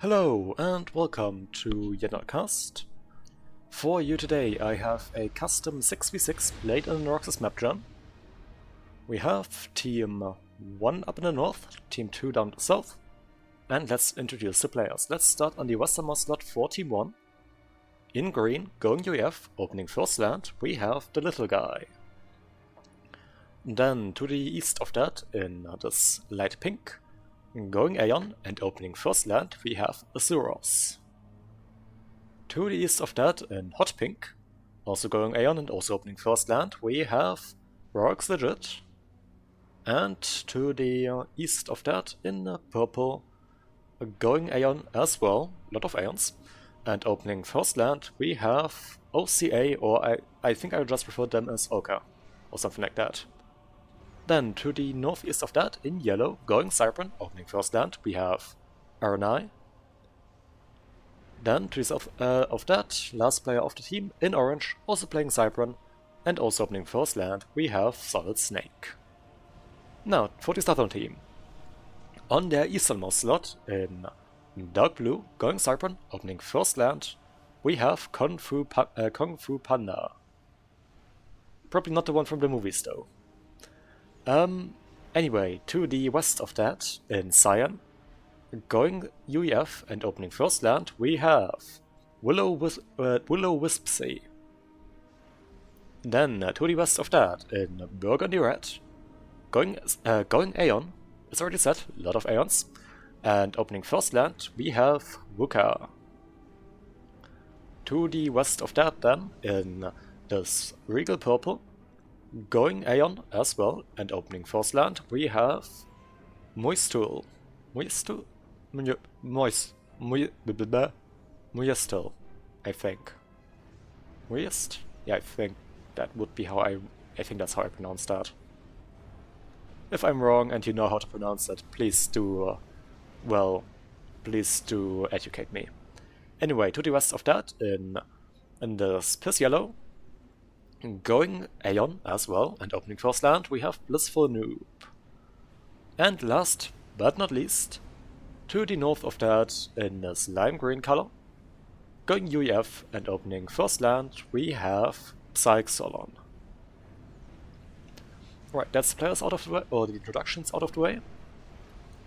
Hello and welcome to yet another cast. For you today I have a custom 6v6 played in Roxas Mapgen. We have Team 1 up in the north, Team 2 down the south, and let's introduce the players. Let's start on the westernmost slot for Team 1. In green, going UEF, opening first land, we have the little guy. Then to the east of that, in this light pink, going Aeon and opening first land, we have Azuros. To the east of that, in hot pink, also going Aeon and also opening first land, we have Rox Legit. And to the east of that, in purple, going Aeon as well, a lot of Aeons, and opening first land, we have OCA, or I think I would just refer to them as Oka, or something like that. Then to the northeast of that, in yellow, going Cypern, opening first land, we have RNI. Then to the south of that, last player of the team, in orange, also playing Cypern, and also opening first land, we have Solid Snake. Now, for the southern team. On their easternmost slot, in dark blue, going Cypern, opening first land, we have Kung Fu Panda. Probably not the one from the movies though. Anyway, to the west of that, in Cyan, going UEF and opening first land, we have Will-O-Wisp-Sea. Then to the west of that, in Burgundy Red, going Aeon, it's already said, a lot of Aeons, and opening first land, we have Wuka. To the west of that then, in this regal purple, going Aeon as well, and opening first land, we have Moistul, I think. Moist? Yeah, I think that would be how I think that's how I pronounce that. If I'm wrong and you know how to pronounce it, please do, please do educate me. Anyway, to the west of that, in this piss yellow, going Aeon as well, and opening first land, we have Blissful Noob. And last but not least, to the north of that, in this lime green color, going UEF and opening first land, we have Psych Solon. Right, that's the players out of the way, or the introductions out of the way.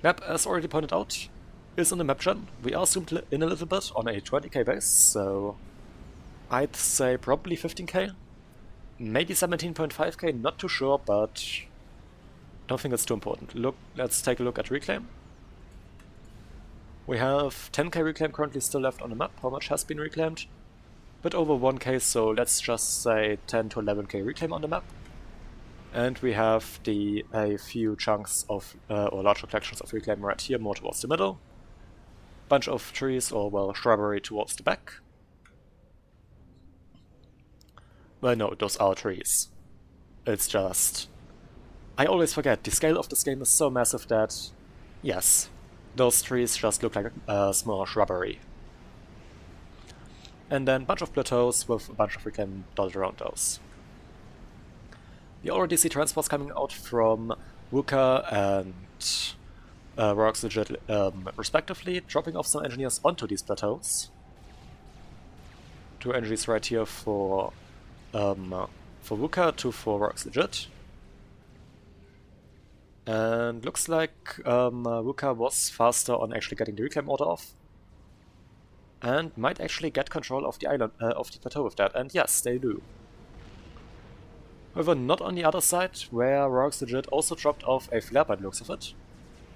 Map, as already pointed out, is in the map gen. We are zoomed in a little bit on a 20k base, so I'd say probably 15k. Maybe 17.5k, not too sure, but don't think it's too important. Let's take a look at Reclaim. We have 10k Reclaim currently still left on the map. How much has been reclaimed? Bit over 1k, so let's just say 10 to 11k Reclaim on the map. And we have a few chunks of, or larger collections of Reclaim right here, more towards the middle. Bunch of trees, or well, shrubbery towards the back. Well, no, those are trees. It's just... I always forget, the scale of this game is so massive that... Yes, those trees just look like a small shrubbery. And then a bunch of plateaus with a bunch of Reclaim dotted around those. You already see transports coming out from Wuka and Rox Legit respectively, dropping off some engineers onto these plateaus. 2 engineers right here for Wuka, 2 for Rox Legit. And looks like Wuka was faster on actually getting the reclaim order off. And might actually get control of the island, of the plateau with that, and yes, they do. However, not on the other side, where Rox Legit also dropped off a flare by the looks of it,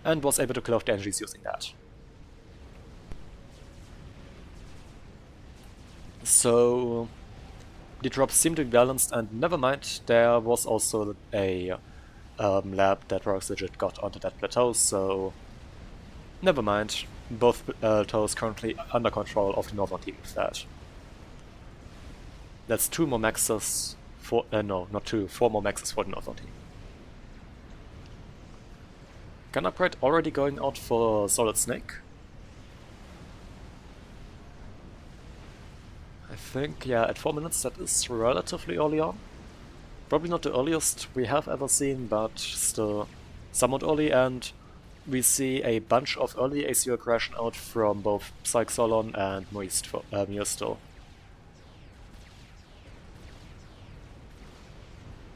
and was able to kill off the energies using that. So... the drops seem to be balanced, and never mind, there was also a lab that Rox Legit got onto that plateau, so never mind. Both plateaus currently under control of the northern team with that. That's 2 more maxes for, no, not 2, 4 more maxes for the northern team. Gun upgrade already going out for Solid Snake. I think, yeah, at 4 minutes that is relatively early on. Probably not the earliest we have ever seen, but still somewhat early, and we see a bunch of early ACO aggression out from both Colossal and Muirstill.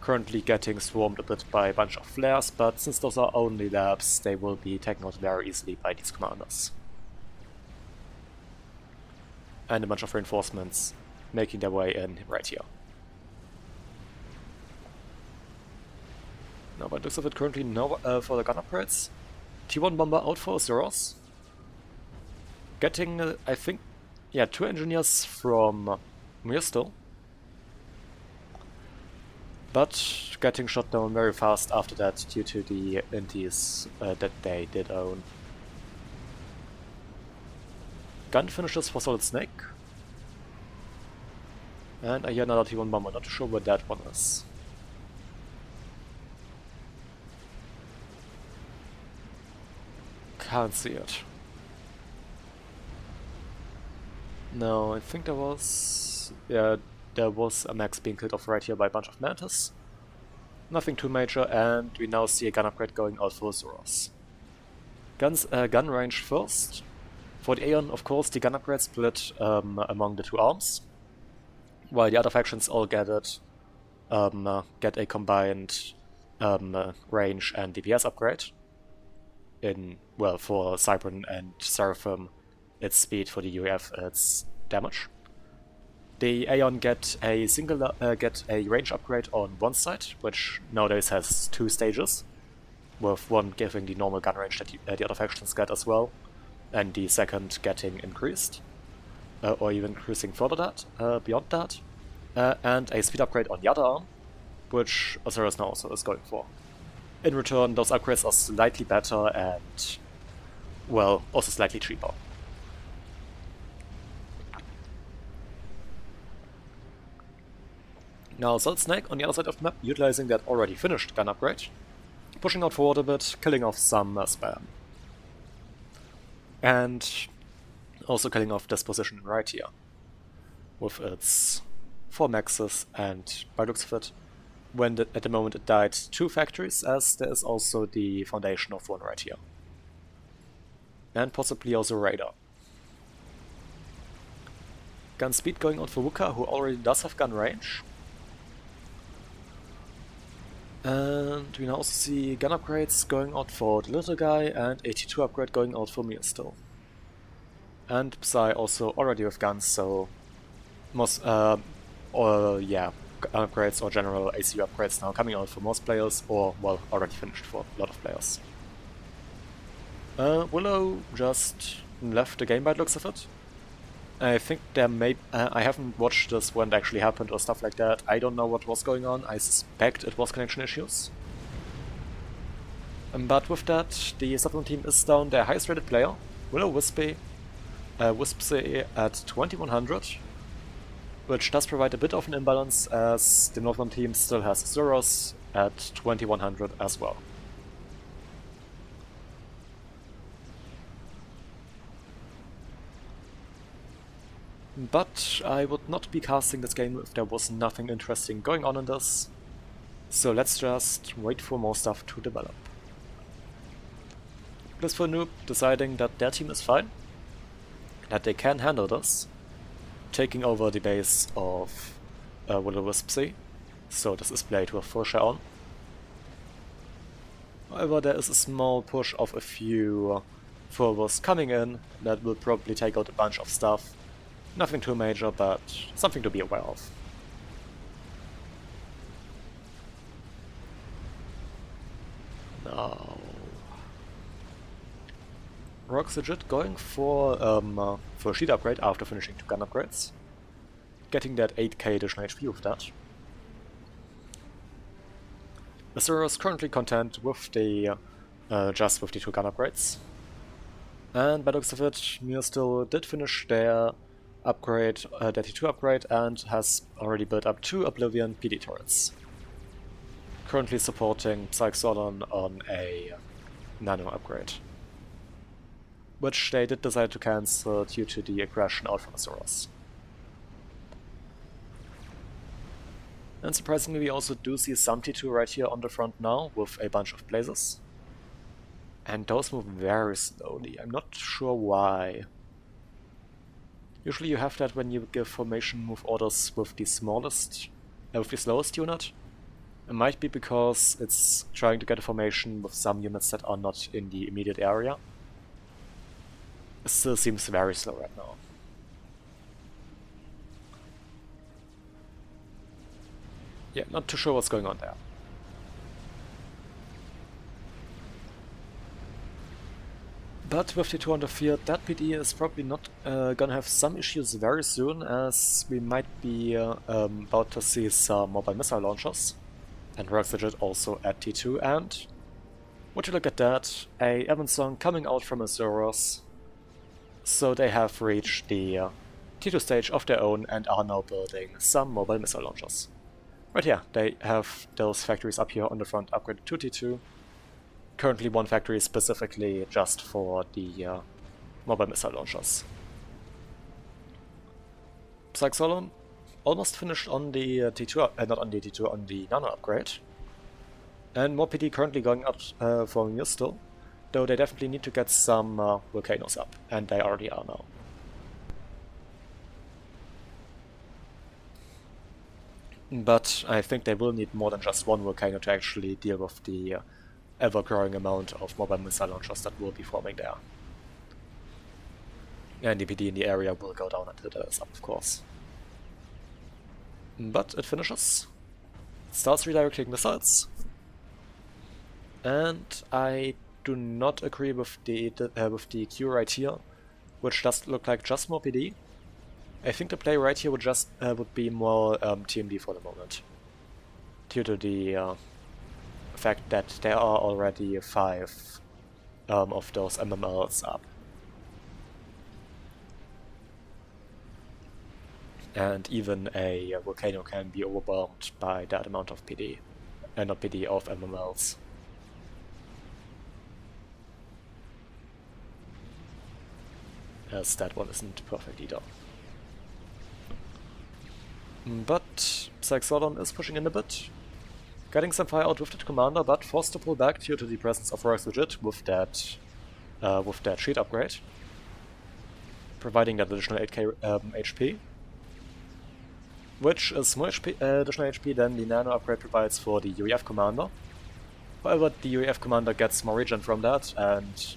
Currently getting swarmed a bit by a bunch of flares, but since those are only labs, they will be taken out very easily by these commanders. And a bunch of reinforcements making their way in right here. Now, by the looks of it, currently no for the gun upgrades. T1 bomber out for Zeros. Getting, I think, yeah, 2 engineers from Muirstill. But getting shot down very fast after that due to the inties that they did own. Gun finishes for Solid Snake. And I hear another T1 bomber, not sure where that one is. Can't see it. No, I think there was... yeah, there was a Max being killed off right here by a bunch of Mantis. Nothing too major, and we now see a gun upgrade going out for Zoros. Gun range first. For the Aeon, of course, the gun upgrade split among the two arms, while the other factions all get a combined range and DPS upgrade. Well, for Cybran and Seraphim, it's speed; for the UEF, it's damage. The Aeon get a range upgrade on one side, which nowadays has 2 stages, with one giving the normal gun range that the other factions get as well, and the second getting increased, or even increasing further beyond that, and a speed upgrade on the other arm, which Osiris now also is going for. In return, those upgrades are slightly better and, well, also slightly cheaper. Now Solid Snake on the other side of the map, utilizing that already finished gun upgrade, pushing out forward a bit, killing off some spam. And also killing off this position right here, with its 4 maxes, and by the looks of it, at the moment it died 2 factories, as there is also the foundation of one right here. And possibly also radar. Gun speed going out for Wooka, who already does have gun range. And we now also see gun upgrades going out for the little guy, and a T2 upgrade going out for Muirstill. And Psy also already with guns, so most, upgrades or general ACU upgrades now coming out for most players, or, well, already finished for a lot of players. Willow just left the game by the looks of it. I think there may... I haven't watched this when it actually happened or stuff like that. I don't know what was going on. I suspect it was connection issues. But with that, the Southern team is down their highest rated player, Willow Wispy at 2100, which does provide a bit of an imbalance, as the Northern team still has Zuros at 2100 as well. But I would not be casting this game if there was nothing interesting going on in this, so let's just wait for more stuff to develop. Blissful Noob deciding that their team is fine, that they can handle this, taking over the base of Will-O-Wisp-Sea, so this is played with full share on. However, there is a small push of a few forwards coming in that will probably take out a bunch of stuff. Nothing too major, but something to be aware of. Now, Roxygit going for a sheet upgrade after finishing 2 gun upgrades, getting that 8k additional HP with that. Azura is currently content with the just with the 2 gun upgrades, and by the looks of it, Muirstill did finish their upgrade, their T2 upgrade, and has already built up 2 Oblivion PD turrets. Currently supporting Psyxolon on a Nano upgrade, which they did decide to cancel due to the aggression out from Azuros. And surprisingly, we also do see some T2 right here on the front now, with a bunch of blazes. And those move very slowly. I'm not sure why. Usually you have that when you give formation move orders with the slowest unit. It might be because it's trying to get a formation with some units that are not in the immediate area. It still seems very slow right now. Yeah, not too sure what's going on there. But with the 2 on the field, that PD is probably not gonna have some issues very soon, as we might be about to see some mobile missile launchers. And Rock's Legit also at T2, and would you look at that, a Evansong coming out from Azuros. So they have reached the T2 stage of their own and are now building some mobile missile launchers. Right here, they have those factories up here on the front upgraded to T2. Currently one factory specifically just for the mobile missile launchers. Colossal almost finished on the T2, not on the T2, on the Nano upgrade. And more PD currently going up for Muse still, though they definitely need to get some volcanoes up, and they already are now. But I think they will need more than just one volcano to actually deal with the ever-growing amount of mobile missile launchers that will be forming there. And the PD in the area will go down until that is up, of course. But it finishes. It starts redirecting missiles. And I do not agree with the Q right here, which does look like just more PD. I think the play right here would be more TMD for the moment, due to the fact that there are already 5 of those MMLs up. And even a volcano can be overwhelmed by that amount of PD, and not PD of MMLs. As that one isn't perfect either. But Colossal is pushing in a bit, getting some fire out with that commander, but forced to pull back due to the presence of Rock's Legit with that sheet upgrade, providing that additional 8k HP, which is more additional HP than the Nano upgrade provides for the UEF commander. However, the UEF commander gets more regen from that, and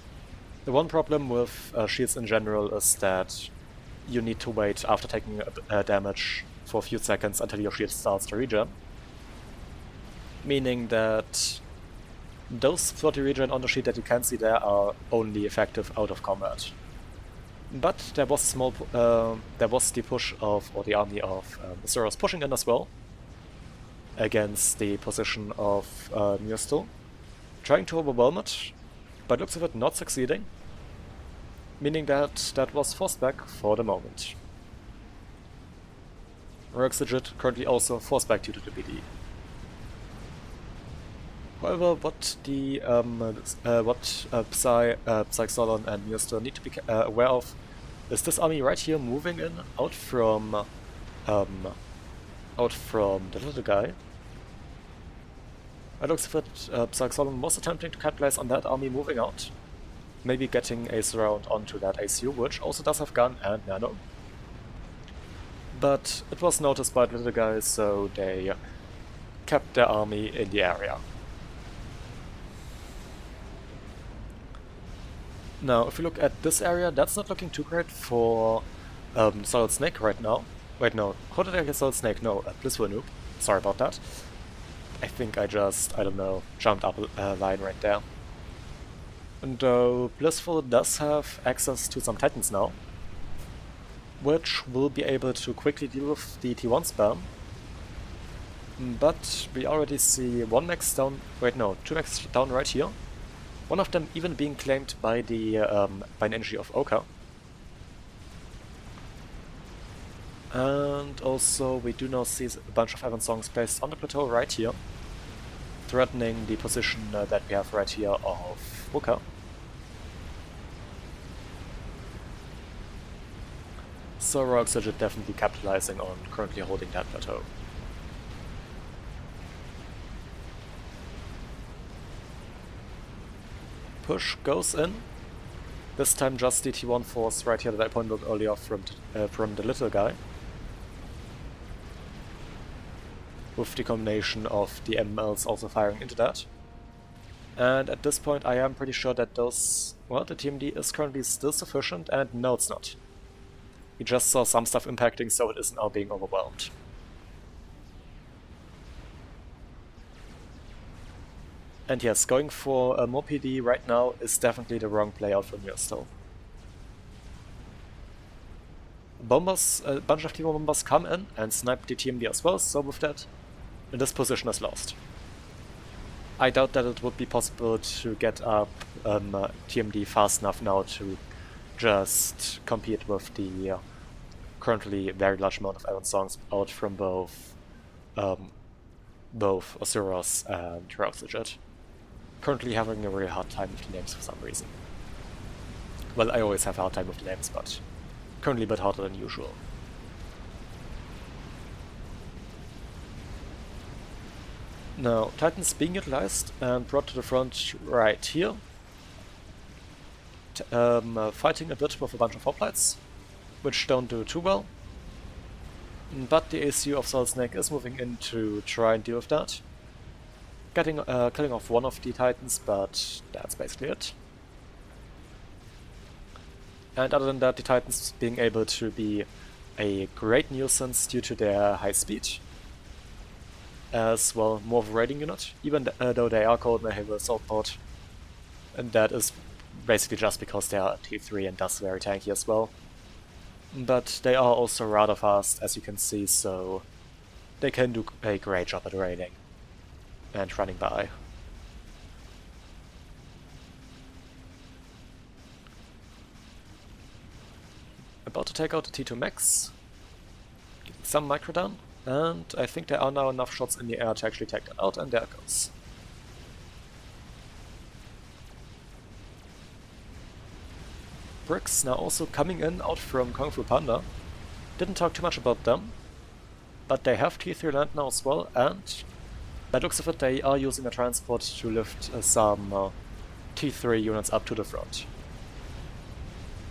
the one problem with shields in general is that you need to wait after taking damage for a few seconds until your shield starts to regen. Meaning that those 30 regen on the sheet that you can see there are only effective out of combat. But there was the push of, or the army of Azuros pushing in as well against the position of Muse, trying to overwhelm it, but looks of it not succeeding, meaning that that was forced back for the moment. Rock's Legit currently also forced back due to the BD. However, what Colossal and Muse need to be aware of is this army right here moving in out from the little guy. It looks as if Colossal was attempting to capitalize on that army moving out, maybe getting a surround onto that ACU, which also does have gun and nano. But it was noticed by the little guys, so they kept their army in the area. Now, if you look at this area, that's not looking too great for Solid Snake right now. Wait, no. How did I get Solid Snake? No, Blissful Noob. Sorry about that. I think I don't know, jumped up a line right there. And though Blissful does have access to some Titans now, which will be able to quickly deal with the T1 spam. But we already see 1 max down, wait no, 2 max down right here. One of them even being claimed by the by an energy of Oka. And also we do now see a bunch of Evansongs placed on the plateau right here, threatening the position that we have right here of Oka. So Rock's Legit definitely capitalizing on currently holding that plateau. push goes in. This time just the T1 force right here that I pointed out earlier from the little guy. With the combination of the MLs also firing into that. And at this point I am pretty sure that those... well, the TMD is currently still sufficient, and no, it's not. We just saw some stuff impacting, so it is now being overwhelmed. And yes, going for more PD right now is definitely the wrong play out for me still. Bombers, a bunch of T1 bombers come in and snipe the TMD as well, so with that, this position is lost. I doubt that it would be possible to get up TMD fast enough now to just compete with the currently very large amount of Iron Songs out from both Osiris and Roxygit. Currently having a really hard time with the names for some reason. Well, I always have a hard time with the names, but currently a bit harder than usual. Now, Titans being utilized and brought to the front right here. Fighting a bit with a bunch of hoplites, which don't do too well. But the ACU of Solid Snake is moving in to try and deal with that. Killing off one of the Titans, but that's basically it. And other than that, the Titans being able to be a great nuisance due to their high speed. As well, more of a raiding unit, even though they are called Naval Assault Pod. And that is basically just because they are T3 and thus very tanky as well. But they are also rather fast, as you can see, so they can do a great job at raiding and running by. About to take out the T2 Max, getting some micro down, and I think there are now enough shots in the air to actually take that out, and there it goes. Bricks now also coming in out from Kung Fu Panda. Didn't talk too much about them, but they have T3 land now as well, and by the looks of it they are using a transport to lift some T3 units up to the front.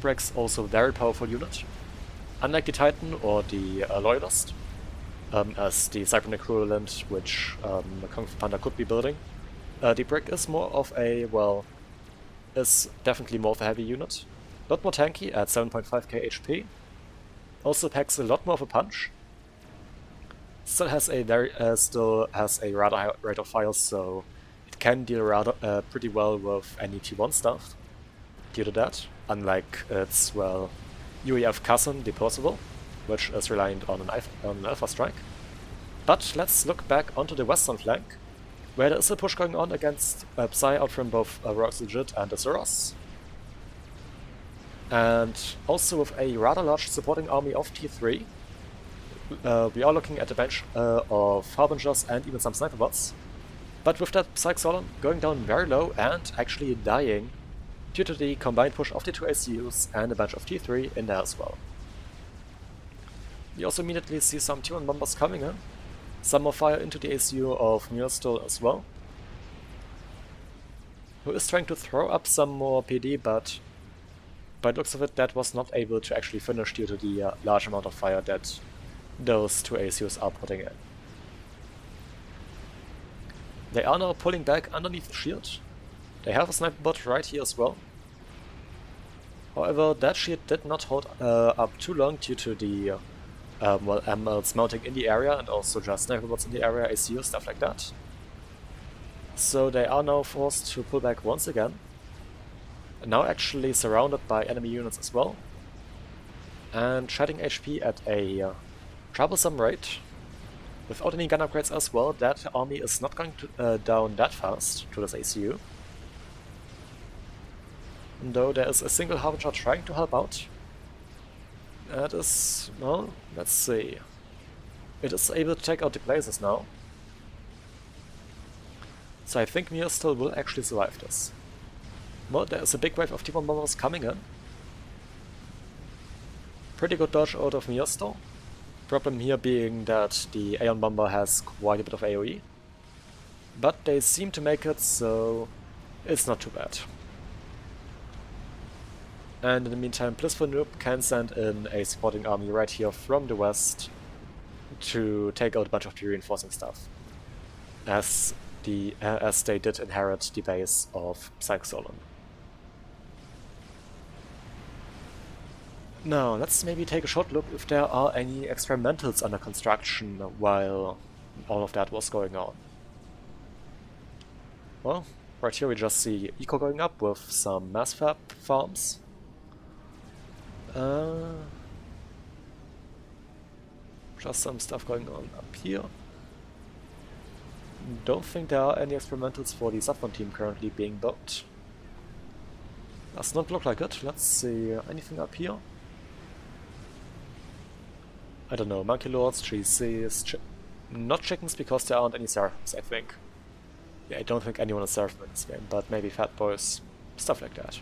Bricks also a very powerful unit. Unlike the Titan or the Loyalist, as the Cybernetic equivalent which Kung Fu Panda could be building, the Brick is more of a, well, is definitely more of a heavy unit. A lot more tanky at 7.5k HP. Also packs a lot more of a punch. Still has a rather high rate of fire, so it can deal rather pretty well with any T1 stuff due to that. Unlike its, well, UEF cousin, the Percival, which is reliant on an Alpha Strike. But let's look back onto the western flank, where there is a push going on against Psy out from both Roxygit and Osiris. And also with a rather large supporting army of T3. We are looking at a bench of Harbingers and even some sniper bots. But with that Psych Solon going down very low and actually dying due to the combined push of the two ACUs and a bunch of T3 in there as well. We also immediately see some T1 bombers coming in. Some more fire into the ACU of Muirstall as well, who is trying to throw up some more PD, but by the looks of it that was not able to actually finish due to the large amount of fire that those two ACUs are putting in. They are now pulling back underneath the shield. They have a sniper bot right here as well. However, that shield did not hold up too long due to the well, MLs mounting in the area and also just sniper bots in the area, ACU, stuff like that. So they are now forced to pull back once again. Now actually surrounded by enemy units as well. And shedding HP at a troublesome rate. Without any gun upgrades as well, that army is not going to, down that fast to this ACU. Though there is a single Harbinger trying to help out. That is, well, let's see. It is able to take out the blazes now. So I think Muirstall will actually survive this. Well, there is a big wave of T1 bombers coming in. Pretty good dodge out of Muirstall. Problem here being that the Aeon bomber has quite a bit of AoE. But they seem to make it, so it's not too bad. And in the meantime, Blissful Noob can send in a supporting army right here from the west to take out a bunch of the reinforcing stuff, as they did inherit the base of Psychosolon. Now, let's maybe take a short look if there are any experimentals under construction while all of that was going on. Well, right here we just see Eco going up with some mass fab farms. Just some stuff going on up here. Don't think there are any experimentals for the Saffron team currently being built. Does not look like it. Let's see, anything up here? I don't know, Monkey Lords, GCs, not chickens because there aren't any seraphims, I think. Yeah, I don't think anyone is seraphim in this game, but maybe fat boys, stuff like that.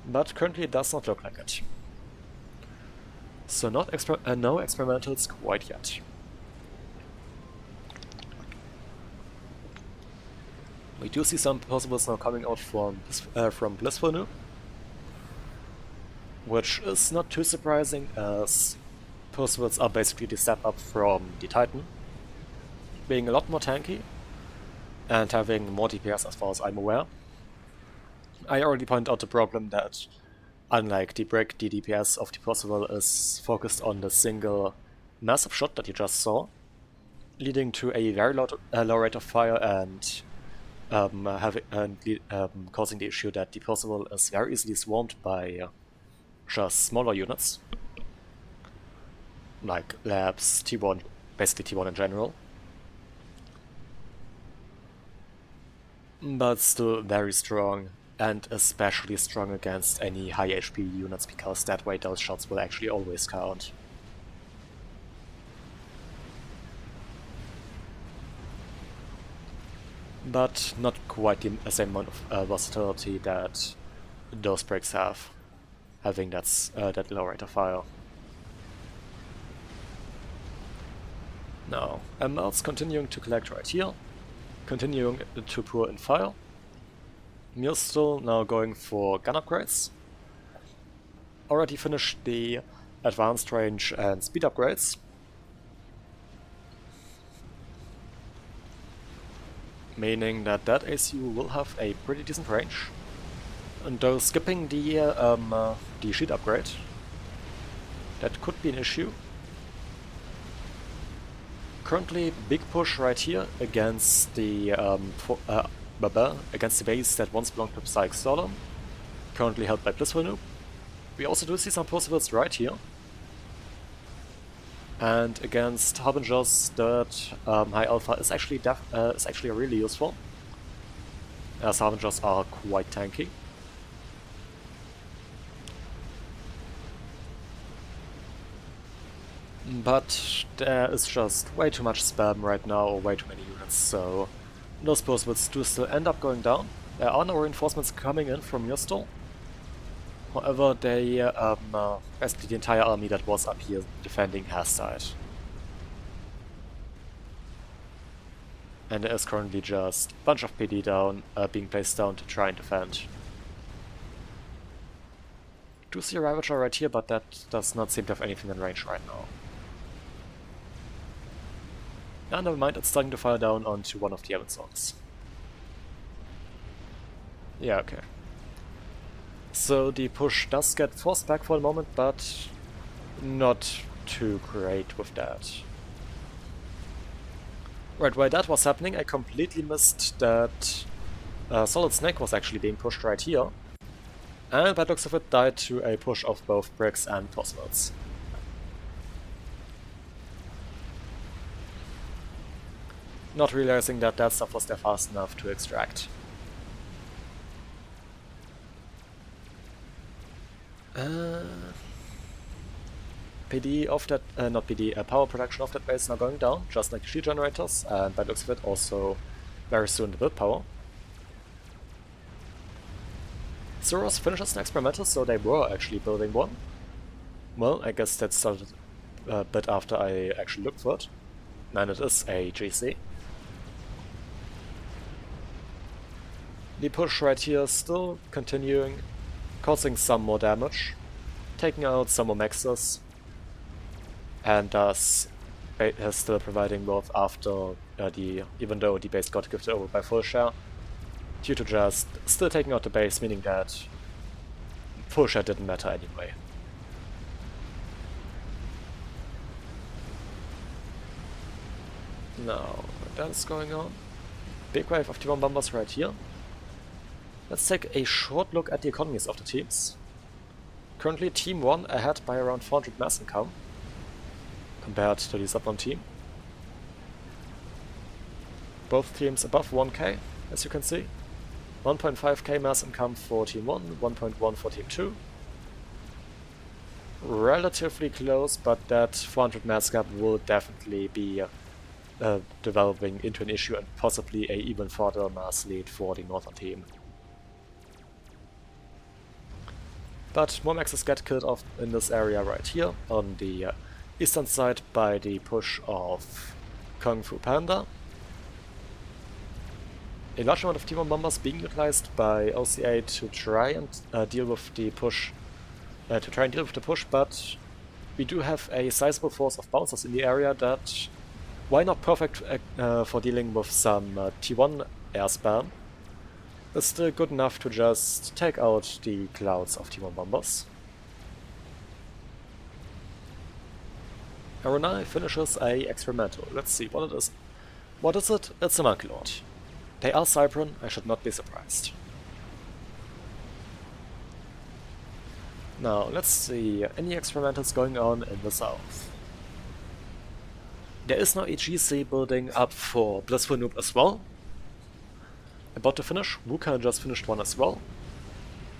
But currently it does not look like it. So no experimentals quite yet. We do see some possibles now coming out from Blissful Noob, which is not too surprising as Percival's are basically the step up from the Titan, being a lot more tanky and having more DPS as far as I'm aware. I already pointed out the problem that, unlike the Brick, the DPS of the Percival is focused on the single massive shot that you just saw, leading to a very low rate of fire and causing the issue that the Percival is very easily swarmed by just smaller units, like labs, T1, basically T1 in general. But still very strong, and especially strong against any high HP units, because that way those shots will actually always count. But not quite the same amount of versatility that those bricks have, having that low rate of fire. Now, ML's continuing to collect right here, continuing to pour in fire. Mir's still now going for gun upgrades. Already finished the advanced range and speed upgrades. Meaning that ACU will have a pretty decent range. And though skipping the sheet upgrade, that could be an issue. Currently, big push right here against the against the base that once belonged to Psychosolon, currently held by Blissful Noob. We also do see some possibles right here. And against Harbingers, that high alpha is actually really useful, as Harbingers are quite tanky. But there is just way too much spam right now, or way too many units, so those possibles do still end up going down. There are no reinforcements coming in from your store. However, they basically the entire army that was up here defending has died. And there is currently just a bunch of PD down, being placed down to try and defend. Do see a Ravager right here, but that does not seem to have anything in range right now. And never mind, it's starting to fire down onto one of the Amazons. Yeah, okay. So the push does get forced back for a moment, but not too great with that. Right, while that was happening, I completely missed that Solid Snake was actually being pushed right here. And by the looks of it, died to a push of both bricks and possibles. Not realizing that that stuff was there fast enough to extract. PD of that, not PD, power production of that base is now going down, just like the shield generators, and by the looks of it also very soon the build power. Zeros finishes an experimental, so they were actually building one. Well, I guess that started a bit after I actually looked for it. And it is a GC. The push right here is still continuing, causing some more damage, taking out some more maxes, and thus still providing wealth after even though the base got gifted over by full share, due to just still taking out the base, meaning that full share didn't matter anyway. Now, that's going on. Big wave of T1 bombers right here. Let's take a short look at the economies of the teams. Currently Team 1 ahead by around 400 mass income, compared to the sub 1 team. Both teams above 1k, as you can see. 1.5k mass income for Team 1, 1.1 for Team 2. Relatively close, but that 400 mass gap will definitely be developing into an issue and possibly a even further mass lead for the northern team. But more maxes get killed off in this area right here on the eastern side by the push of Kung Fu Panda. A large amount of T1 bombers being utilized by OCA to try and deal with the push, but we do have a sizable force of bouncers in the area that, while not perfect for dealing with some T1 air spam, is still good enough to just take out the clouds of T1 bombers. Arunai finishes a experimental. Let's see what it is. What is it? It's a Monkey Lord. They are Cybran, I should not be surprised. Now, let's see any experimentals going on in the south. There is now a GC building up for Blissful Noob as well. About to finish, Wuka just finished one as well.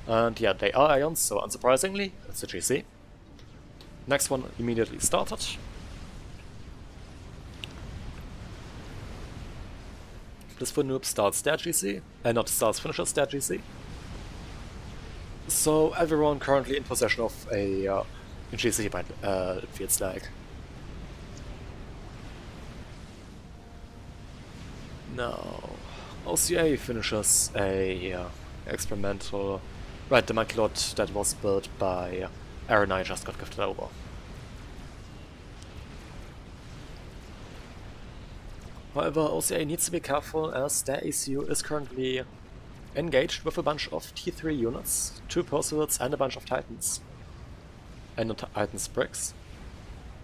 And yeah, they are Ions, so unsurprisingly, it's a GC. Next one immediately started. Blissful Noob starts their GC, finishes their GC. So everyone currently in possession of a GC, it feels like. Now, OCA finishes a experimental. Right, the Monkey Lord that was built by Arunai just got gifted over. However, OCA needs to be careful as their ACU is currently engaged with a bunch of T3 units, 2 Percivates and a bunch of Titans. And no Titans bricks.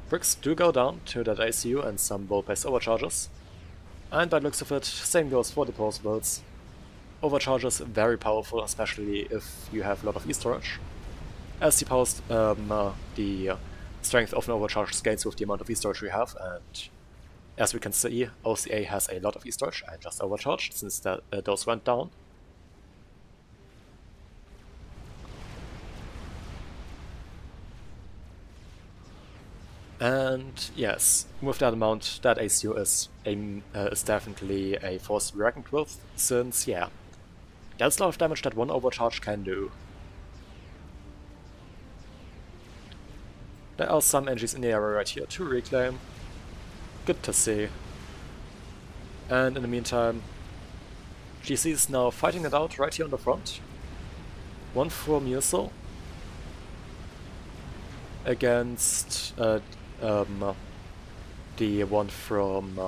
Bricks do go down to that ACU and some bolt-based overcharges. And by the looks of it, same goes for the Percivates. Overcharges very powerful, especially if you have a lot of E-storage. As the strength of an overcharge scales with the amount of E-storage we have, and as we can see, OCA has a lot of E-storage and just overcharged since those went down. And yes, with that amount, that ACU is definitely a force to be reckoned with, since yeah, that's a lot of damage that one overcharge can do. There are some NGs in the area right here to reclaim. Good to see. And in the meantime, GC is now fighting it out right here on the front. One from Musil against the one from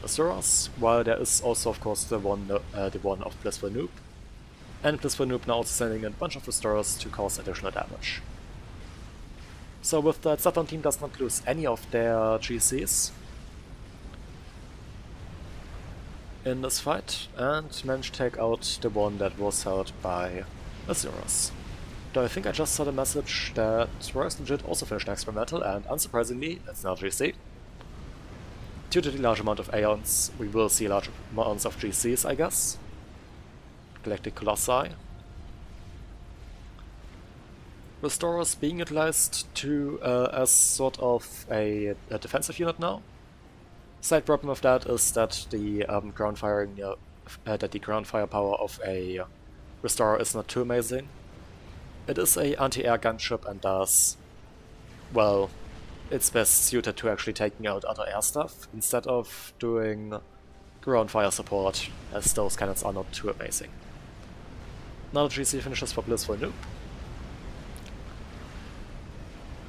Asuras, while there is also of course the one of Blissful Noob. And Blissful Noob now also sending in a bunch of restorers to cause additional damage. So with that, Southern team does not lose any of their GCs in this fight, and managed to take out the one that was held by Asuras. Though I think I just saw the message that Royce Legit also finished an experimental, and unsurprisingly, it's now GC. Due to the large amount of Aeons, we will see large amounts of GCs, I guess. Galactic Colossi. Restorers being utilized to as sort of a defensive unit now. Side problem of that is that the ground firepower of a Restorer is not too amazing. It is a anti-air gunship and thus, well, it's best suited to actually taking out other air stuff instead of doing ground fire support, as those cannons are not too amazing. Another GC finishes for Blissful Noob.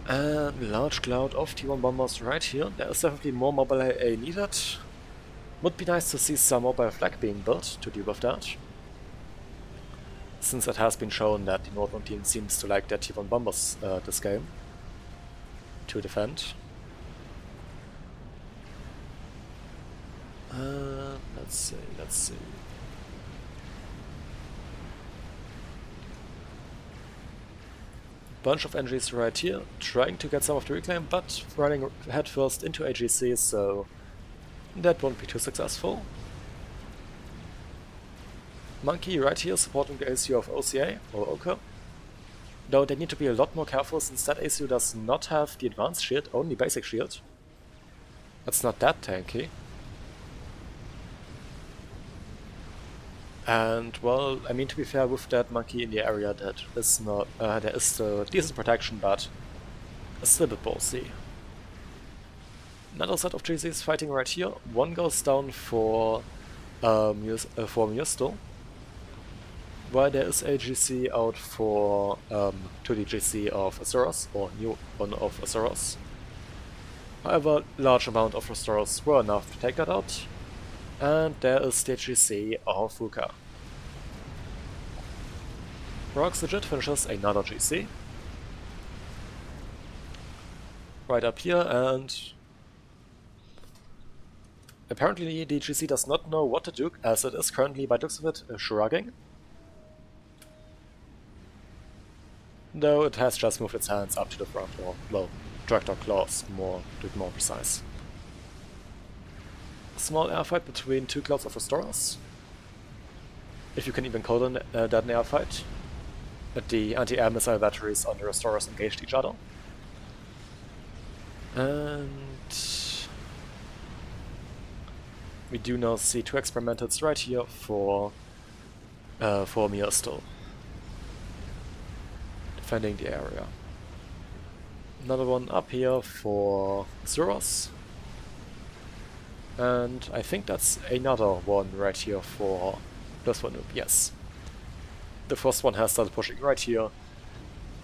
And large cloud of T1 bombers right here. There is definitely more mobile AA needed. Would be nice to see some mobile flag being built to deal with that, since it has been shown that the Northern team seems to like their T1 bombers this game to defend. Let's see. Bunch of NGs right here, trying to get some of the reclaim, but running headfirst into AGC, so that won't be too successful. Monkey right here supporting the ACU of OCA, or Oka. Though they need to be a lot more careful since that ACU does not have the advanced shield, only basic shield. That's not that tanky. And, well, I mean, to be fair, with that monkey in the area, that is not, there is still decent protection, but it's still a bit ballsy. Another set of GCs fighting right here. One goes down for Musto, while there is a GC out for to the GC of Azuros, or new one of Azuros. However, large amount of Restorers were enough to take that out. And there is the GC of Fuka. Rox legit finishes another GC. Right up here, and apparently the GC does not know what to do, as it is currently, by the looks of it, shrugging. Though it has just moved its hands up to the front, or, well, dragged out claws, to be more precise. Small airfight between two clouds of Restorers, if you can even call that an airfight. The anti-air missile batteries on the Restorers engaged each other. And we do now see two experimentals right here for Miasto, defending the area. Another one up here for Zuros. And I think that's another one right here for Blissful Noob, yes. The first one has started pushing right here,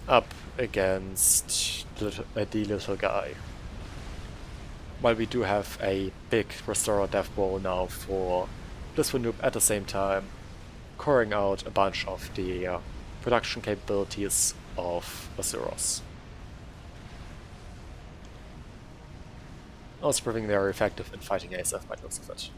up against the little guy. While we do have a big Restorer Death Ball now for Blissful Noob at the same time, coring out a bunch of the production capabilities of Azuros. Also proving very effective in fighting ASF by the looks of it.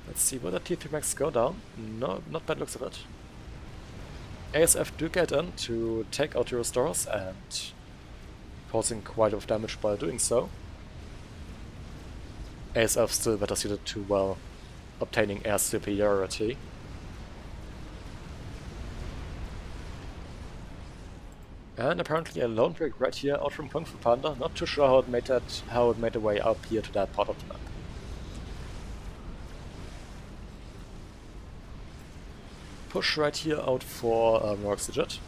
Let's see, will the T3 max go down? No, not by the looks of it. ASF do get in to take out the Restorers and causing quite a bit of damage by doing so. ASF still better suited to, well, obtaining air superiority. And apparently a lone break right here out from Kung Fu Panda. Not too sure how it made the way up here to that part of the map. Push right here out for Rox Legit.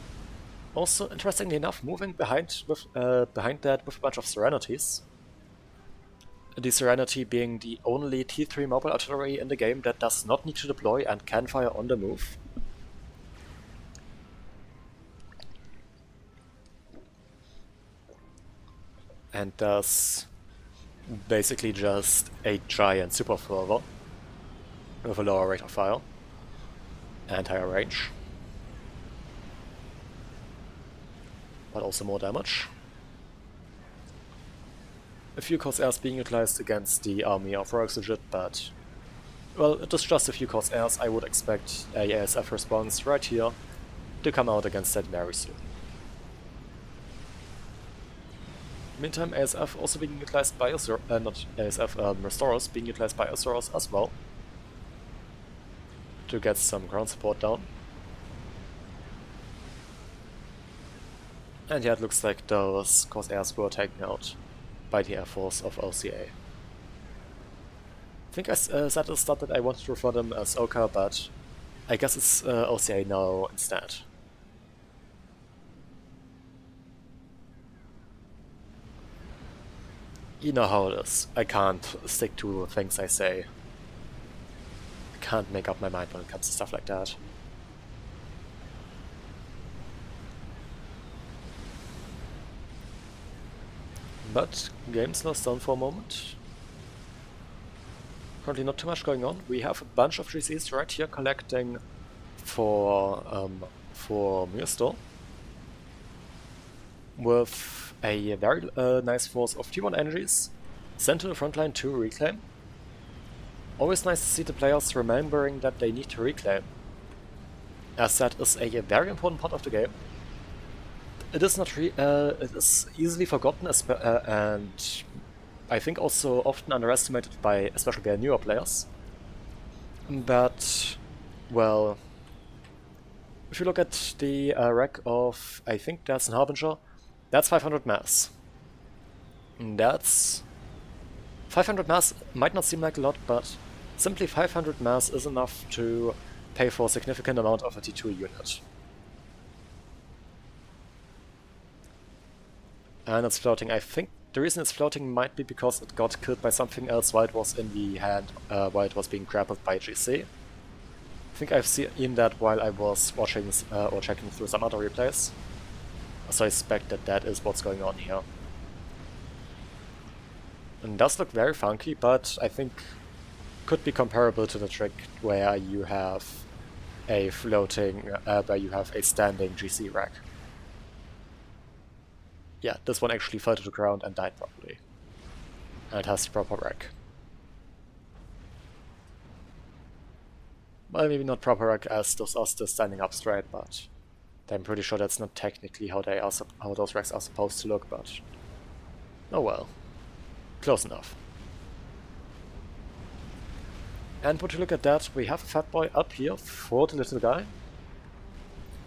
Also, interestingly enough, moving behind that with a bunch of Serenities. The Serenity being the only T3 mobile artillery in the game that does not need to deploy and can fire on the move. And does basically just a giant super fervor with a lower rate of fire and higher range, but also more damage. A few Corps Airs being utilized against the army of Rox Legit, but well, it is just a few Corps Airs. I would expect a ASF response right here to come out against that very soon. Meantime, ASF also being utilized by not ASF, Restorers being utilized by Azuros as well to get some ground support down. And yeah, it looks like those Corps Airs were taken out by the Air Force of OCA. I think I said at the start that I wanted to refer them as Oka, but I guess it's OCA now instead. You know how it is. I can't stick to things I say. I can't make up my mind when it comes to stuff like that. But game slows down for a moment. Currently not too much going on. We have a bunch of GCs right here collecting for Myrstol, with a very nice force of T1 energies sent to the front line to reclaim. Always nice to see the players remembering that they need to reclaim, as that is a very important part of the game. It is not it is easily forgotten, and I think also often underestimated by especially by newer players. But well, if you look at the rack of, I think that's an Harbinger, that's 500 mass. That's 500 mass might not seem like a lot, but simply 500 mass is enough to pay for a significant amount of a T2 unit. And it's floating. I think the reason it's floating might be because it got killed by something else while it was in the hand, while it was being grappled by GC. I think I've seen that while I was watching or checking through some other replays. So I suspect that that is what's going on here. And it does look very funky, but I think could be comparable to the trick where you have a floating, where you have a standing GC rack. Yeah, this one actually fell to the ground and died properly. And it has the proper rack. Well, maybe not proper rack as those are still standing up straight, but I'm pretty sure that's not technically how those racks are supposed to look, but oh well. Close enough. And would you look at that, we have a fat boy up here for the little guy,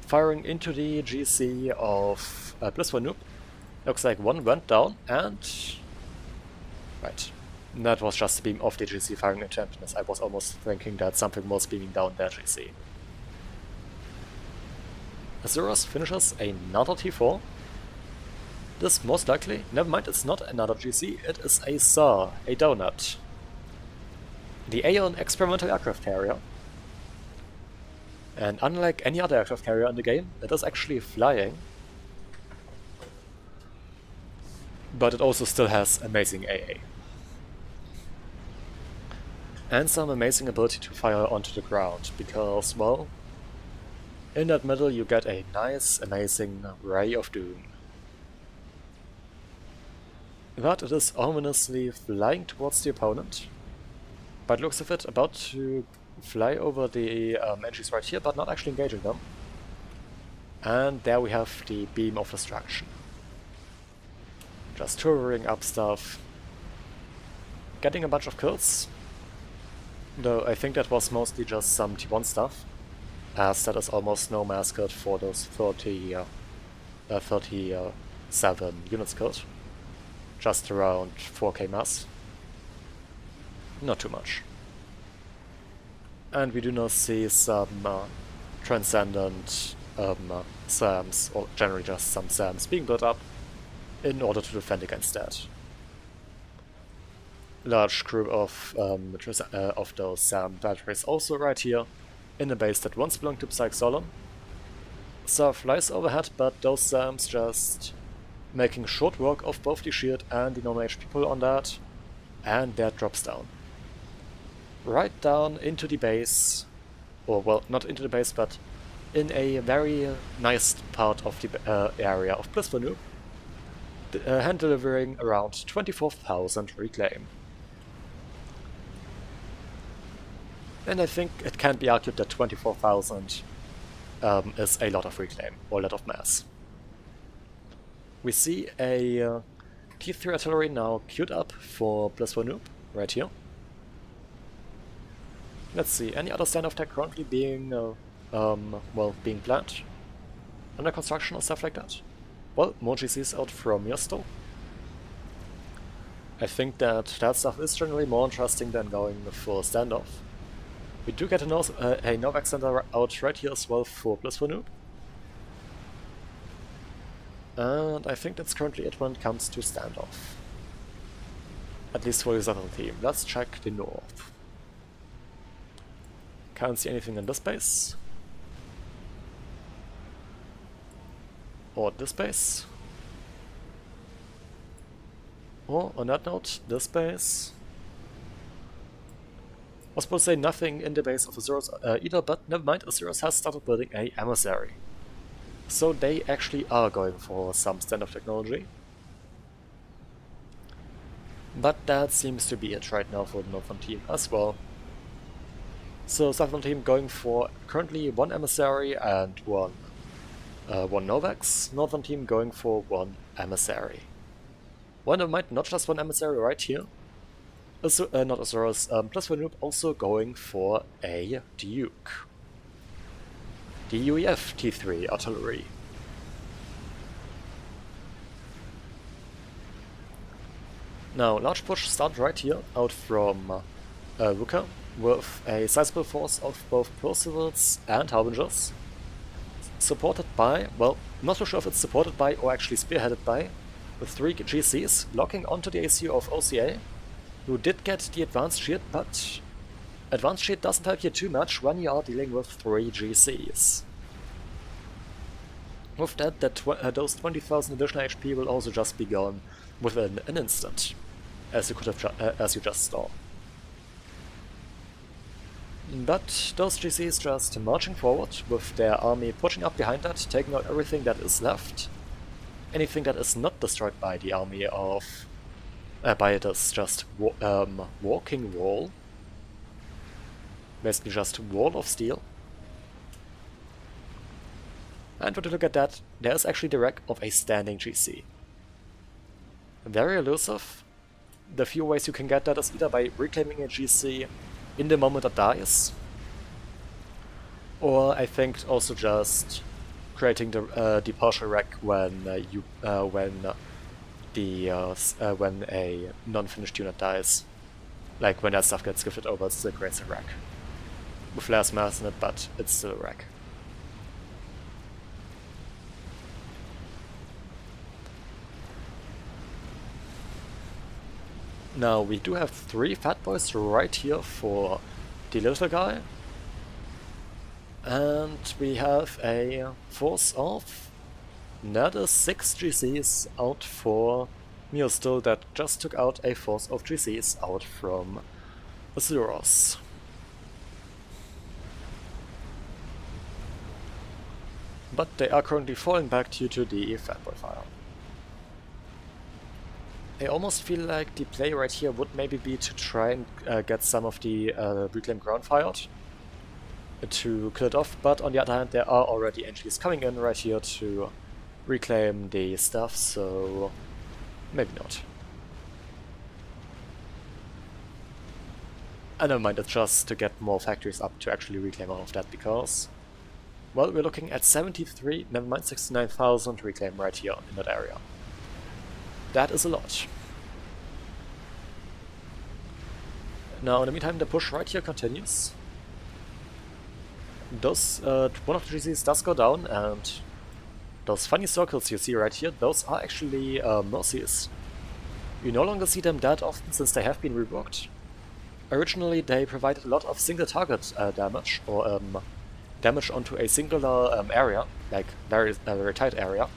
firing into the GC of Blissful Noob. Looks like one went down, and right. That was just a beam off the GC firing into emptiness. I was almost thinking that something was beaming down their GC. Azuros finishes another T4. This most likely, never mind, it's not another GC, it is a SAR, a donut. The Aeon Experimental Aircraft Carrier. And unlike any other aircraft carrier in the game, it is actually flying. But it also still has amazing AA. And some amazing ability to fire onto the ground, because, well, in that middle you get a nice, amazing Ray of Doom. But it is ominously flying towards the opponent. By the looks of it, about to fly over the entries right here, but not actually engaging them. And there we have the Beam of Destruction. Just hovering up stuff. Getting a bunch of kills. Though I think that was mostly just some T1 stuff, as that is almost no mass killed for those 37 units killed. Just around 4k mass. Not too much. And we do now see some transcendent SAMs, or generally just some SAMs being built up in order to defend against that. Large crew of those SAM batteries also right here in a base that once belonged to Psych Solemn. SAR flies overhead, but those SAMs just making short work of both the shield and the normal HP pull on that, and that drops down. Right down into the base, or well, not into the base, but in a very nice part of the area of Blissful Noob, hand delivering around 24,000 reclaim. And I think it can be argued that 24,000 is a lot of reclaim, or a lot of mass. We see a T3 artillery now queued up for Blissful Noob, right here. Let's see, any other standoff tech currently being, well, being planned? Under construction or stuff like that? Well, more GCs out from Myrstol. I think that stuff is generally more interesting than going for standoff. We do get a Novak Center out right here as well for Blissful Noob. And I think that's currently it when it comes to standoff. At least for the southern team. Let's check the north. Can't see anything in this base. Or this base. Or, on that note, this base. I was supposed to say nothing in the base of Azuros either, but never mind, Azuros has started building a emissary. So they actually are going for some standard technology. But that seems to be it right now for the northern team as well. So southern team going for currently one emissary and one Novax. Northern team going for one emissary. Well, never mind, not just one emissary right here. Not Azuros, plus for noob also going for a Duke. The UEF T3 artillery. Now, large push started right here out from Ruka with a sizable force of both Percivals and Harbingers. Supported by, well, not too sure if it's supported by or actually spearheaded by, the 3 GCs locking onto the ACU of OCA, who did get the advanced shield, but advanced shield doesn't help you too much when you are dealing with 3 GCs. With that, those 20,000 additional HP will also just be gone within an instant, as you just saw. But those GCs just marching forward with their army pushing up behind that, taking out everything that is left. Anything that is not destroyed by the army of by this just walking wall. Basically just wall of steel. And when you look at that, there's actually the wreck of a standing GC. Very elusive. The few ways you can get that is either by reclaiming a GC in the moment it dies, or I think also just creating the partial wreck when a non-finished unit dies. Like when that stuff gets gifted over, it still creates a wreck. With less mass in it, but it's still a wreck. Now we do have 3 fat boys right here for the little guy. And we have a force of another 6 GCs out for Miostil that just took out a force of GCs out from Azuros. But they are currently falling back due to the fatboy fire. I almost feel like the play right here would maybe be to try and get some of the reclaimed ground fired to kill it off, but on the other hand there are already entries coming in right here to reclaim the stuff, so maybe not. And never mind, it's just to get more factories up to actually reclaim all of that, because, well, we're looking at 73, never mind, 69,000 reclaim right here in that area. That is a lot. Now, in the meantime, the push right here continues. Those, one of the GCs does go down, and those funny circles you see right here, those are actually mercies. You no longer see them that often since they have been reworked. Originally, they provided a lot of single target damage, or damage onto a singular area, like very tight area.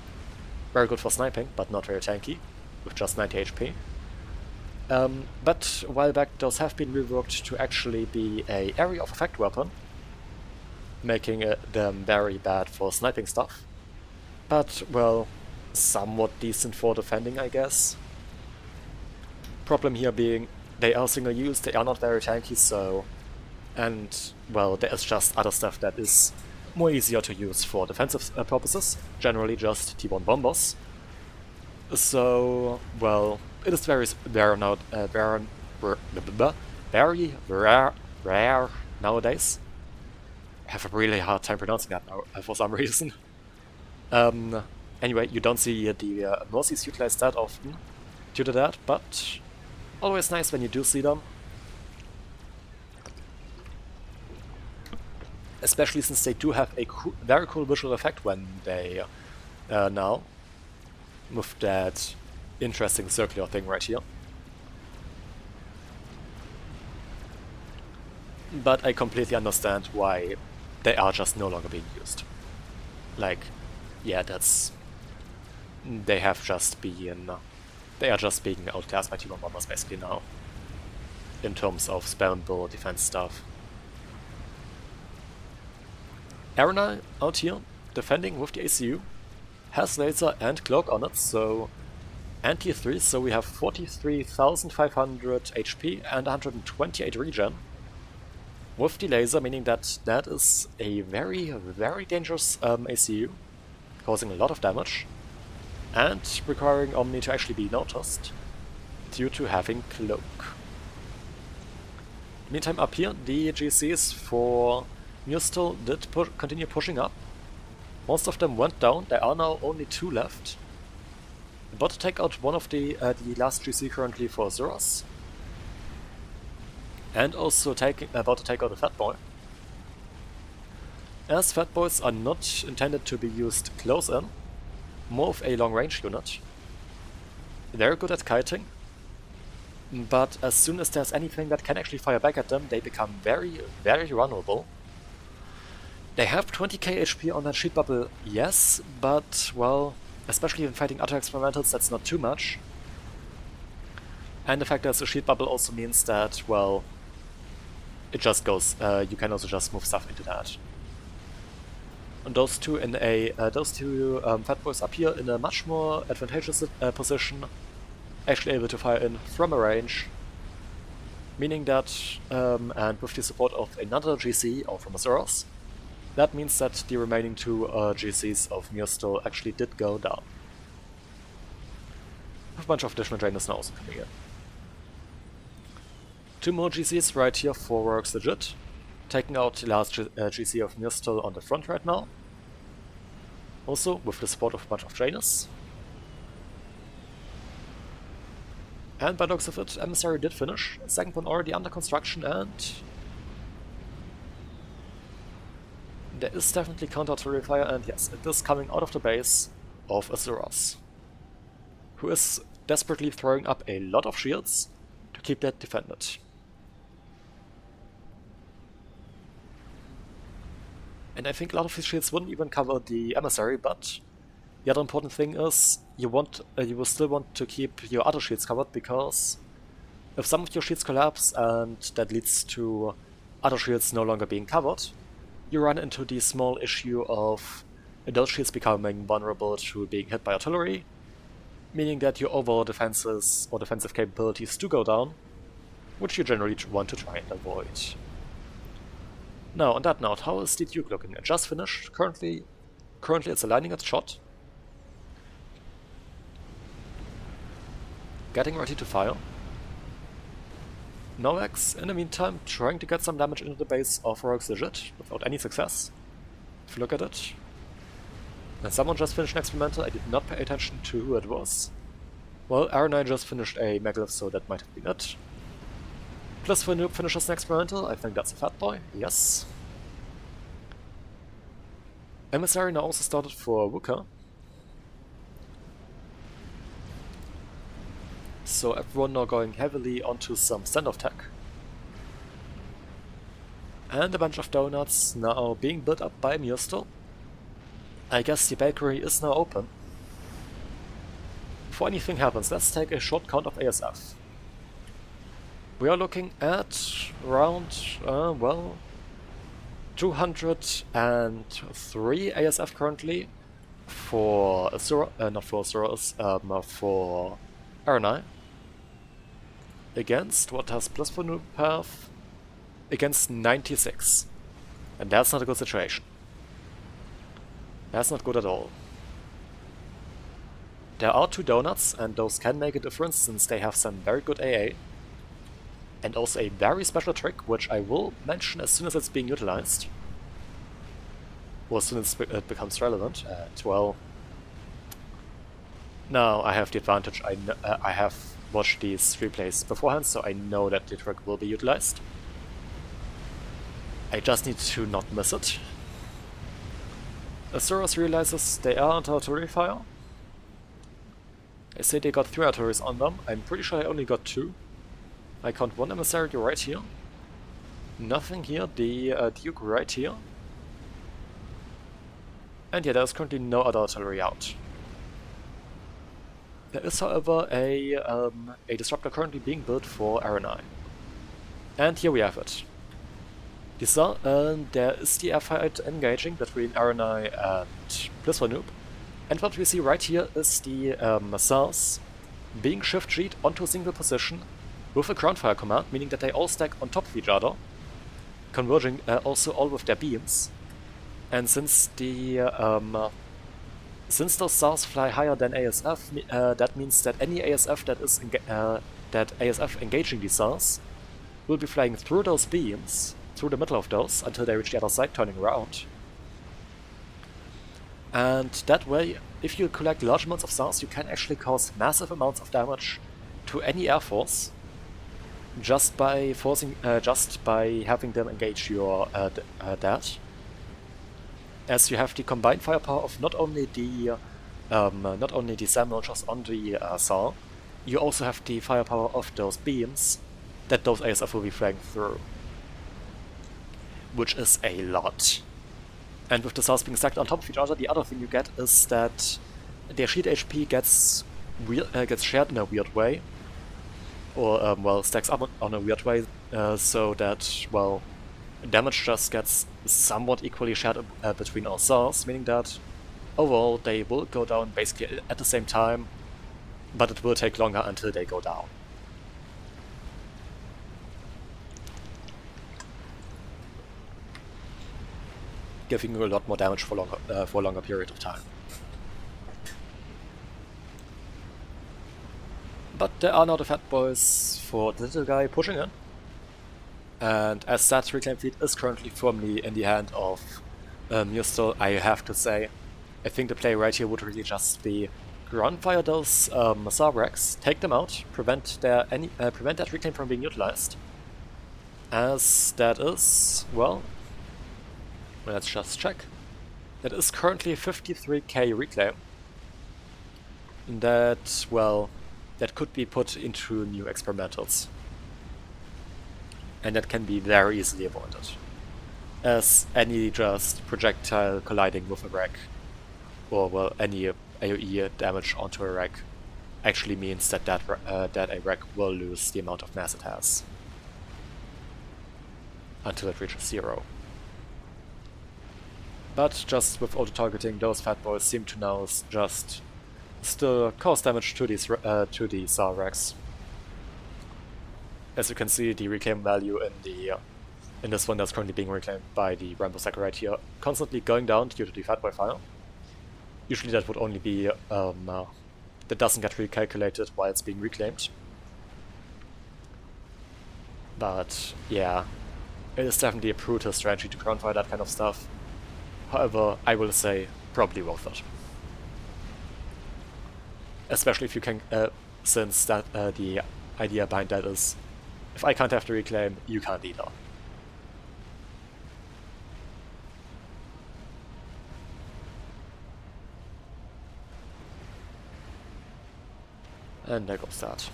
Very good for sniping, but not very tanky, with just 90 HP. But a while back, those have been reworked to actually be an area of effect weapon, making them very bad for sniping stuff. But, well, somewhat decent for defending, I guess. Problem here being, they are single use, they are not very tanky, so... And, well, there's just other stuff that is more easier to use for defensive purposes, generally just T1 bombers. So, well, it is very rare now, very rare nowadays. I have a really hard time pronouncing that now, for some reason. Anyway, you don't see the mercies utilized that often due to that, but always nice when you do see them. Especially since they do have a very cool visual effect when they now with that interesting circular thing right here. but I completely understand why they are just no longer being used. Like, yeah, that's... They are just being outclassed by T1 bombers basically now, in terms of spell and bull defense stuff. Arena out here, defending with the ACU, has laser and cloak on it, so anti-3, so we have 43,500 HP and 128 regen. With the laser, meaning that that is a very, very dangerous ACU, causing a lot of damage, and requiring Omni to actually be noticed, due to having cloak. Meantime, up here, the GCs for Murstel did continue pushing up. Most of them went down, there are now only 2 left. About to take out one of the last GC currently for Zeros. And also about to take out a Fat Boy. As Fat Boys are not intended to be used close in, more of a long range unit. They're good at kiting, but as soon as there's anything that can actually fire back at them, they become very, very vulnerable. They have 20k HP on that sheet bubble, yes, but, well, especially in fighting other experimentals, that's not too much. And the fact that it's a sheet bubble also means that, well, it just goes, you can also just move stuff into that. And those two Fat Boys up here in a much more advantageous position, actually able to fire in from a range, meaning that, and with the support of another GC or from a Zeros, that means that the remaining 2 GCs of Murstel actually did go down. A bunch of additional drainers now also coming in. 2 more GCs right here for Works Legit, taking out the last GC of Murstel on the front right now. Also with the support of a bunch of drainers. And by the looks of it, Emissary did finish. Second one already under construction, and there is definitely counter-artillery fire, and yes, it is coming out of the base of Azuros, who is desperately throwing up a lot of shields to keep that defended. And I think a lot of these shields wouldn't even cover the Emissary, but the other important thing is you will still want to keep your other shields covered, because if some of your shields collapse and that leads to other shields no longer being covered, you run into the small issue of those shields becoming vulnerable to being hit by artillery, meaning that your overall defenses or defensive capabilities do go down, which you generally want to try and avoid. Now, on that note, how is the Duke looking? It just finished. Currently it's aligning its shot. Getting ready to fire. Novax, in the meantime, trying to get some damage into the base of Rogue's Legit, without any success. If you look at it. And someone just finished an experimental, I did not pay attention to who it was. Well, R9 just finished a Megalith, so that might have been it. Plus for Noob finishes an experimental, I think that's a Fat Boy, yes. Emissary now also started for Wooker. So everyone now going heavily onto some standoff tech. And a bunch of donuts now being built up by Murstel. I guess the bakery is now open. Before anything happens, let's take a short count of ASF. We are looking at around, well, 203 ASF currently for Azura, not for Azuras, for Aranai. Against what has plus for Noob have? Against 96. And that's not a good situation. That's not good at all. There are 2 donuts, and those can make a difference since they have some very good AA. And also a very special trick, which I will mention as soon as it's being utilized. Or as soon as it becomes relevant. And well, now I have the advantage, I have watched these replays beforehand, so I know that the trick will be utilized. I just need to not miss it. Azuros realizes they are under artillery fire. I say they got 3 artilleries on them. I'm pretty sure I only got 2. I count 1 emissary right here. Nothing here, the Duke right here. And yeah, there's currently no other artillery out. There is, however, a disruptor currently being built for Aranai. And here we have it. There is the airfight engaging between Aranai and Blissful Noob. And what we see right here is the SARs being shift-G'd onto a single position with a groundfire command, meaning that they all stack on top of each other, converging also all with their beams. And since those SARs fly higher than ASF, that means that any ASF that ASF engaging these SARs will be flying through those beams, through the middle of those, until they reach the other side, turning around. And that way, if you collect large amounts of SARs, you can actually cause massive amounts of damage to any air force just by having them engage your that. As you have the combined firepower of not only the SAM launchers on the SAR, you also have the firepower of those beams that those ASF will be flying through, which is a lot. And with the SARs being stacked on top of each other, the other thing you get is that their shield HP gets shared in a weird way, or well, stacks up on a weird way, so that, well, damage just gets somewhat equally shared between all SARs, meaning that overall they will go down basically at the same time, but it will take longer until they go down. Giving you a lot more damage for a longer period of time. But there are now the fat boys for the little guy pushing in. And as that reclaim fleet is currently firmly in the hand of Mustel, I have to say, I think the play right here would really just be groundfire those SAR wrecks, take them out, prevent that reclaim from being utilized. As that is, well, let's just check. That is currently 53k reclaim. That, well, that could be put into new experimentals. And that can be very easily avoided, as any just projectile colliding with a wreck, or well, any AoE damage onto a wreck, actually means that a wreck will lose the amount of mass it has until it reaches 0. But just with auto-targeting, those fat boys seem to now just still cause damage to these SAR wrecks. As you can see, the reclaim value in this one that's currently being reclaimed by the Rambo Sacker right here, constantly going down due to the Fatboy fire. Usually that would only be that doesn't get recalculated while it's being reclaimed. But yeah, it is definitely a brutal strategy to groundfire that kind of stuff. However, I will say probably worth it. Especially if you can, since that the idea behind that is, if I can't have the reclaim, you can't either. And there goes that.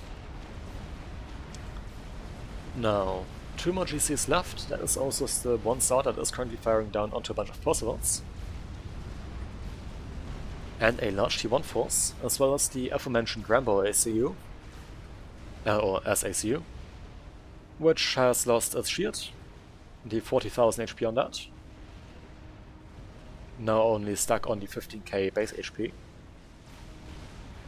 Now, 2 more GCs left. There is also still one SAR that is currently firing down onto a bunch of Percivals. And a large T1 force, as well as the aforementioned Rambo ACU, or SACU, which has lost its shield, the 40,000 HP on that. Now only stuck on the 15k base HP.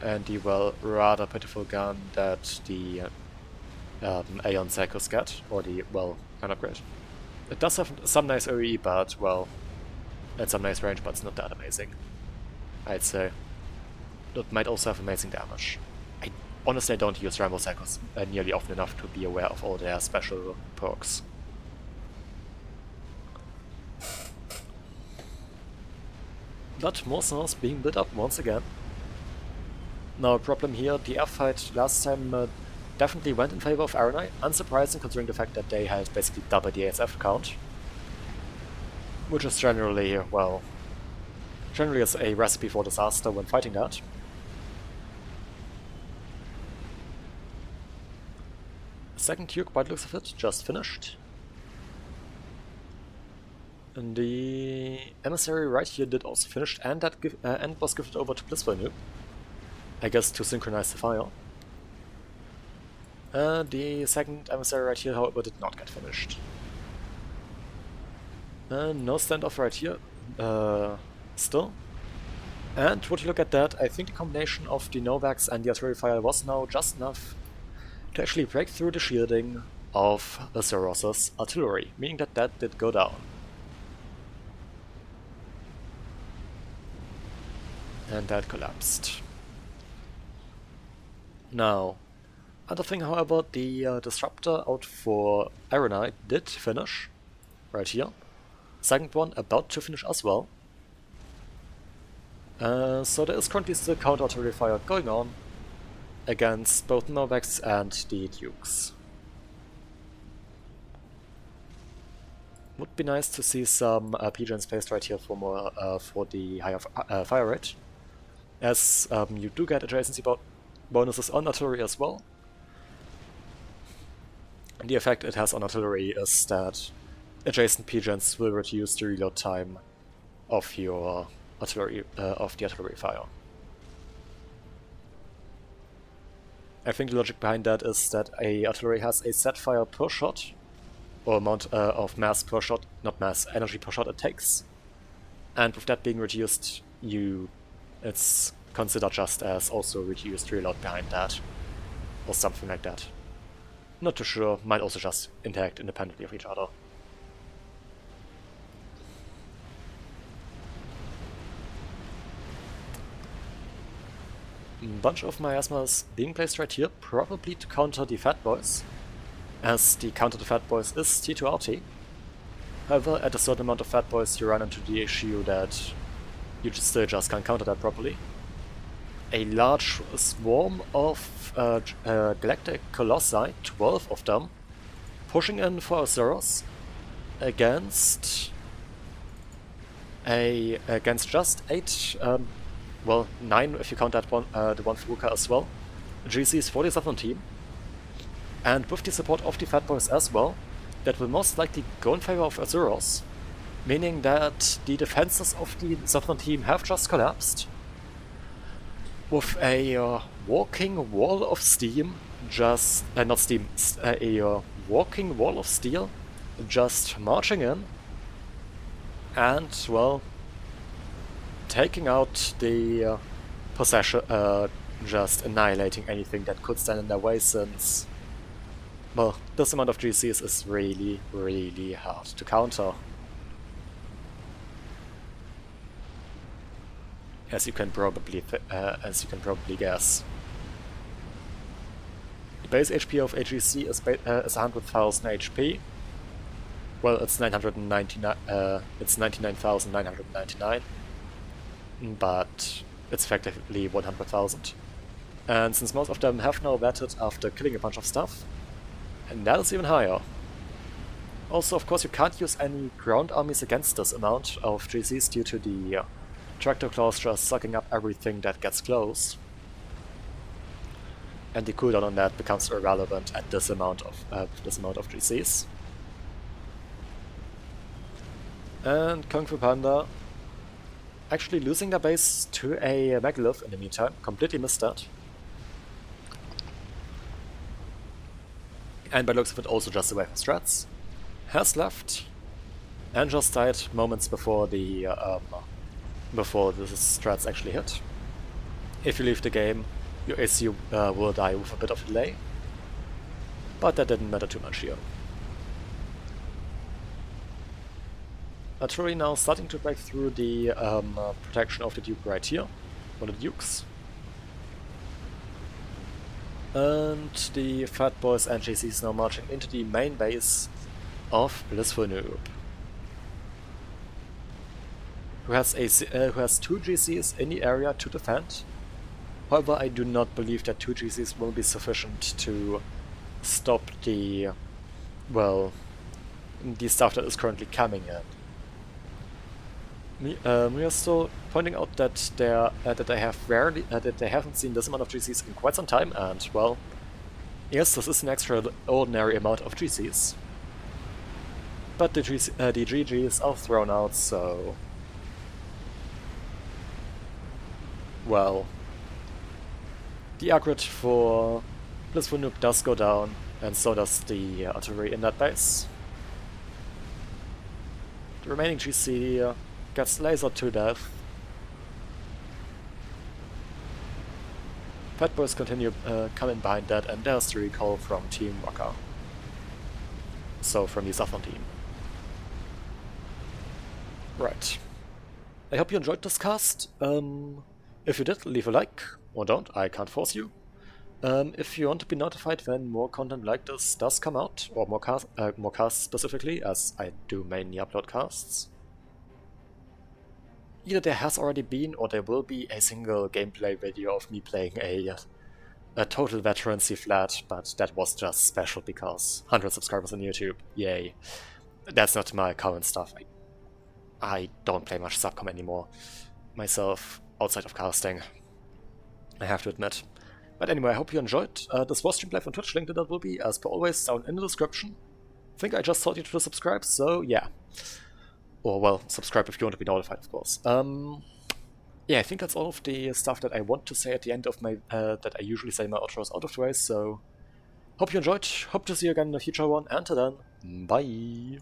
And the, well, rather pitiful gun that the Aeon Cycles get, or the, well, gun upgrade. It does have some nice OE, but, well, and some nice range, but it's not that amazing, I'd say. It might also have amazing damage. Honestly, I don't use Rambo Cycles nearly often enough to be aware of all their special perks. But more SARs being built up once again. Now, a problem here, the airfight last time definitely went in favor of Aranai, unsurprising considering the fact that they had basically double the ASF count. Which is generally, well, generally is a recipe for disaster when fighting that. Second Duke, by the looks of it, just finished. And the emissary right here did also finish, and that and was gifted over to Blissful Noob, I guess to synchronize the fire. The second emissary right here, however, did not get finished. No standoff right here, still. And would you look at that, I think the combination of the Novax and the artillery fire was now just enough to actually break through the shielding of Azeroth's artillery, meaning that that did go down. And that collapsed. Now, other thing, however, the disruptor out for Ironite did finish, right here. Second one about to finish as well. So there is currently still counter-artillery fire going on against both Novax and the Dukes. Would be nice to see some PGens placed right here for more for the higher fire rate, as you do get adjacency bonuses on artillery as well. And the effect it has on artillery is that adjacent PGens will reduce the reload time of your artillery of the artillery fire. I think the logic behind that is that a artillery has a set fire per shot, or amount of mass per shot, not mass, energy per shot it takes. And with that being reduced, it's considered just as also reduced reload behind that, or something like that. Not too sure, might also just interact independently of each other. Bunch of miasmas being placed right here, probably to counter the Fat Boys, as the counter to Fat Boys is T2RT. However, at a certain amount of Fat Boys you run into the issue that you still just can't counter that properly. A large swarm of Galactic Colossi, 12 of them, pushing in for Azeroth against just 8, well, 9 if you count that one, the one Furuka as well, GC's for the Southern team. And with the support of the Fat Boys as well, that will most likely go in favor of Azeroth, meaning that the defenses of the Southern team have just collapsed, with a walking wall of steam, a walking wall of steel just marching in, and, well, taking out the possession, just annihilating anything that could stand in their way, since, well, this amount of GCs is really, really hard to counter. As you can probably guess. The base HP of AGC is 100,000 HP. Well, it's 999. It's 99,999, but it's effectively 100,000. And since most of them have now vetted after killing a bunch of stuff, and that is even higher. Also, of course, you can't use any ground armies against this amount of GCs due to the tractor claws just sucking up everything that gets close. And the cooldown on that becomes irrelevant at this amount of GCs. And Kung Fu Panda actually losing their base to a Megalith in the meantime, completely missed that. And by the looks of it also just away from strats, has left, and just died moments before the strats actually hit. If you leave the game, your AC will die with a bit of delay, but that didn't matter too much here. Artillery now starting to break through the protection of the Duke right here, or the Dukes. And the Fat Boys and GCs now marching into the main base of Blissful Noob, who has 2 GCs in the area to defend. However, I do not believe that 2 GCs will be sufficient to stop the, well, the stuff that is currently coming in. We are still pointing out that they haven't seen this amount of GCs in quite some time, and, well, yes, this is an extraordinary amount of GCs. But the GGs are thrown out, so... Well... The aggregate for Blissful Nuke does go down, and so does the artillery in that base. The remaining GC gets lasered to death. Fat Boys continue coming behind that, and there's the recall from Team Waka. So from the Southern team. Right. I hope you enjoyed this cast. If you did, leave a like, or don't, I can't force you. If you want to be notified when more content like this does come out, or more casts specifically, as I do mainly upload casts, either there has already been or there will be a single gameplay video of me playing a total veterancy flat, but that was just special because 100 subscribers on YouTube, yay. That's not my current stuff. I don't play much subcom anymore myself, outside of casting, I have to admit. But anyway, I hope you enjoyed. This was streamed live on Twitch, link to that will be, as per always, down in the description. I think I just told you to subscribe, so yeah. Or, well, subscribe if you want to be notified, of course. Yeah, I think that's all of the stuff that I want to say at the end of my, that I usually say in my outros out of the way, so... Hope you enjoyed, hope to see you again in a future one, and until then, bye!